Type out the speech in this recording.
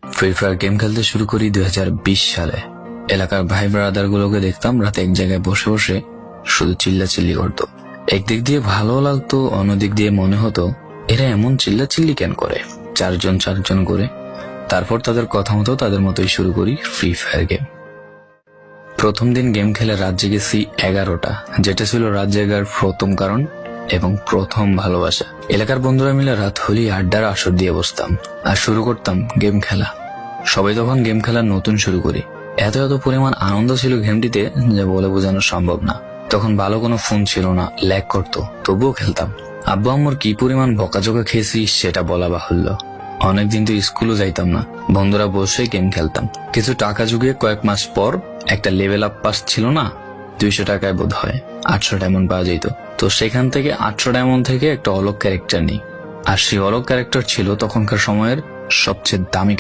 Free fire game খেলতে শুরু করি 2020 সালে। এলাকার ভাই ব্রাদার গুলোকে দেখতাম রাতে এক জায়গায় বসে বসে শুধু চিল্লাচিল্লি করতো। একদিক দিয়ে ভালো লাগতো, অন্যদিক দিয়ে মনে হতো এরা এমন চিল্লাচিল্লি কেন করে, চারজন করে। তারপর তাদের কথা মতো তাদের মতোই শুরু করি ফ্রি ফায়ার গেম। প্রথম দিন গেম খেলে রাত জেগেছি 11টা, যেটা ছিল রাত জেগার প্রথম কারণ এবং প্রথম ভালোবাসা। এলাকার বন্ধুরা মিলে রাত হলেই আড্ডার আসর দিয়ে বসতাম আর শুরু করতাম গেম খেলা। সবাই তখন গেম খেলা নতুন শুরু করি। এত পরিমাণ আনন্দ ছিল গেমটিতে যে বলে বোঝানো সম্ভব না। তখন ভালো কোনো ফোন ছিল না, ল্যাগ করতো, তবুও খেলতাম। আব্বু আম্মুর কি পরিমাণ বকাঝকা খেয়েছি সেটা বলা বাহুল্য। অনেকদিন তো স্কুলও যাইতাম না, বন্ধুরা বসে গেম খেলতাম। কিছু টাকা জুগিয়ে কয়েক মাস পর একটা লেভেল আপ পাস ছিল না, 200 টাকায় বোধ হয় 800 ডায়মন্ড পাওয়া যেত। তো সেখান থেকে 800 ডায়মন্ড থেকে একটা অলক ক্যারেক্টার নিই। আর সেই অলক ক্যারেক্টার ছিল তখনকার সময়ের সবচেয়ে দামি